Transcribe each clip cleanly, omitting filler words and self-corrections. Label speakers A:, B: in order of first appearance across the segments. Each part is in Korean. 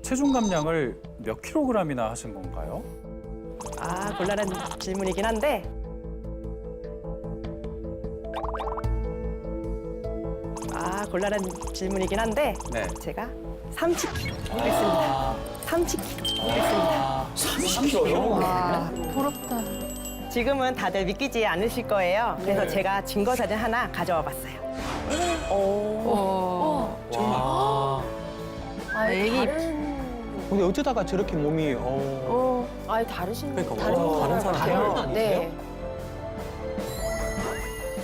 A: 체중 감량을 몇 킬로그램이나 하신 건가요?
B: 아, 곤란한 질문이긴 한데
A: 네.
B: 제가 30kg 했습니다. 30kg 했습니다.
A: 30kg?
C: 부럽다.
B: 지금은 다들 믿기지 않으실 거예요. 그래서
A: 네.
B: 제가 증거 사진 하나 가져와 봤어요.
A: 와.
C: 아, 애기.
D: 근데 어쩌다가 저렇게 몸이
C: 아예 다르신
D: 그러니까
C: 다른
D: 와, 다른
C: 사람
D: 사람
C: 같아요.
D: 아니세요?
C: 네.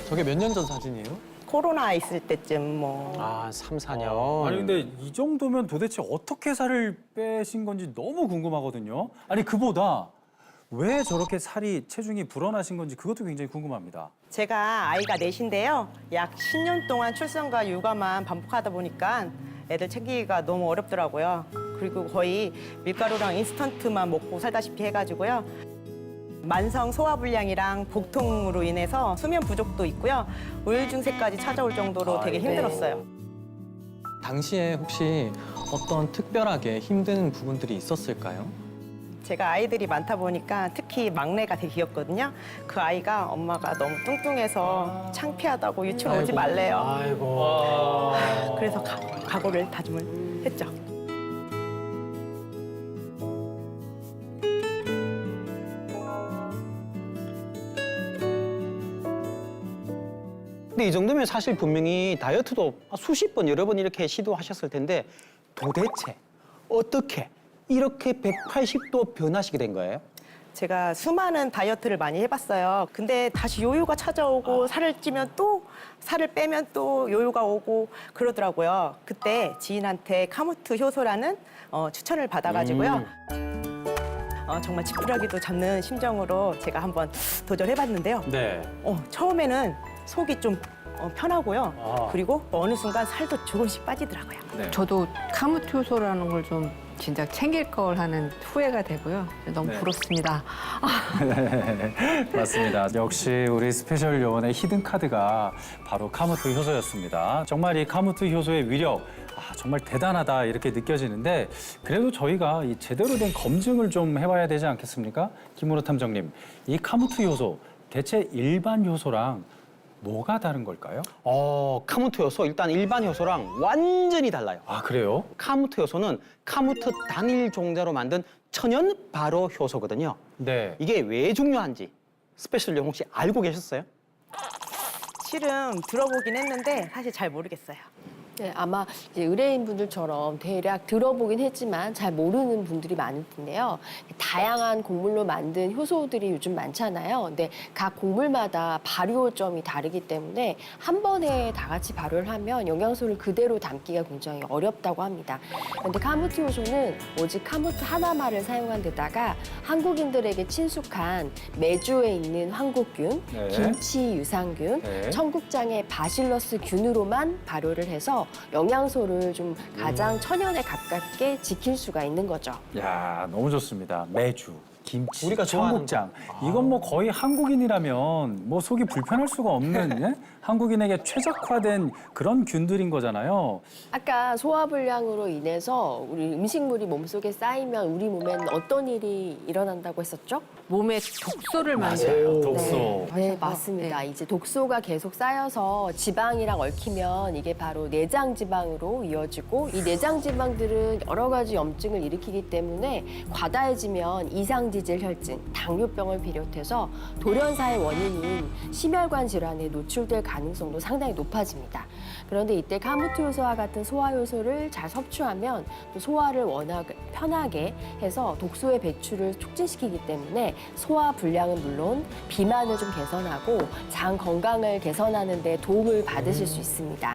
D: 저게 몇 년 전 사진이에요?
B: 코로나 있을 때쯤 뭐
D: 아, 3, 4년.
A: 아니 근데 이 정도면 도대체 어떻게 살을 빼신 건지 너무 궁금하거든요. 아니 그보다 왜 저렇게 살이 체중이 불어나신 건지 그것도 굉장히 궁금합니다.
B: 제가 아이가 넷인데요. 약 10년 동안 출산과 육아만 반복하다 보니까 애들 챙기기가 너무 어렵더라고요. 그리고 거의 밀가루랑 인스턴트만 먹고 살다시피 해가지고요. 만성 소화불량이랑 복통으로 인해서 수면 부족도 있고요. 우울증세까지 찾아올 정도로 되게
A: 아이고.
B: 힘들었어요.
D: 당시에 혹시 어떤 특별하게 힘든 부분들이 있었을까요?
B: 제가 아이들이 많다 보니까 특히 막내가 되게 귀엽거든요. 그 아이가 엄마가 너무 뚱뚱해서 창피하다고 유치원 오지 말래요.
D: 아이고.
B: 그래서 각오를 다짐을 했죠.
D: 근데 이 정도면 사실 분명히 다이어트도 수십 번, 여러 번 이렇게 시도하셨을 텐데 도대체 어떻게 이렇게 180도 변하시게 된 거예요?
B: 제가 수많은 다이어트를 많이 해봤어요. 근데 다시 요요가 찾아오고 살을 찌면 또 살을 빼면 또 요요가 오고 그러더라고요. 그때 지인한테 카무트 효소라는 추천을 받아가지고요. 정말 지푸라기도 잡는 심정으로 제가 한번 도전해봤는데요.
A: 네.
B: 처음에는 속이 좀 편하고요.
A: 아.
B: 그리고 어느 순간 살도 조금씩 빠지더라고요.
A: 네.
C: 저도 카무트 효소라는 걸 좀 진짜 챙길 걸 하는 후회가 되고요. 너무
A: 네.
C: 부럽습니다.
A: 맞습니다. 역시 우리 스페셜 요원의 히든 카드가 바로 카무트 효소였습니다. 정말 이 카무트 효소의 위력 정말 대단하다 이렇게 느껴지는데 그래도 저희가 이 제대로 된 검증을 좀 해봐야 되지 않겠습니까? 김문호 탐정님, 이 카무트 효소 대체 일반 효소랑 뭐가 다른 걸까요?
D: 카무트 효소 일단 일반 효소랑 완전히 달라요.
A: 아 그래요?
D: 카무트 효소는 카무트 단일 종자로 만든 천연 발효 효소거든요.
A: 네.
D: 이게 왜 중요한지 스페셜 용 혹시 알고 계셨어요?
B: 실은 들어보긴 했는데 사실 잘 모르겠어요.
E: 네, 아마 이제 의뢰인분들처럼 대략 들어보긴 했지만 잘 모르는 분들이 많을 텐데요. 다양한 곡물로 만든 효소들이 요즘 많잖아요. 근데 각 곡물마다 발효점이 다르기 때문에 한 번에 다 같이 발효를 하면 영양소를 그대로 담기가 굉장히 어렵다고 합니다. 그런데 카무트 효소는 오직 카무트 하나만을 사용한 데다가 한국인들에게 친숙한 메주에 있는 황국균,
A: 네.
E: 김치 유산균,
A: 네.
E: 청국장의 바실러스 균으로만 발효를 해서 영양소를 좀 가장 천연에 가깝게 지킬 수가 있는 거죠.
A: 야 너무 좋습니다. 메주, 김치,
D: 우리가 좋아하는
A: 청국장. 이건 뭐 거의 한국인이라면 뭐 속이 불편할 수가 없는 예? 한국인에게 최적화된 그런 균들인 거잖아요.
E: 아까 소화불량으로 인해서 우리 음식물이 몸속에 쌓이면 우리 몸에는 어떤 일이 일어난다고 했었죠?
C: 몸에 독소를
A: 맞아요.
C: 만들어요.
A: 독소.
E: 네, 맞습니다. 이제 독소가 계속 쌓여서 지방이랑 얽히면 이게 바로 내장 지방으로 이어지고 이 내장 지방들은 여러 가지 염증을 일으키기 때문에 과다해지면 이상지질 혈증, 당뇨병을 비롯해서 돌연사의 원인인 심혈관 질환에 노출될 가능성도 상당히 높아집니다. 그런데 이때 카무트 효소와 같은 소화 효소를 잘 섭취하면 또 소화를 워낙 편하게 해서 독소의 배출을 촉진시키기 때문에 소화 불량은 물론 비만을 좀 개선하고 장 건강을 개선하는 데 도움을 받으실 수 있습니다.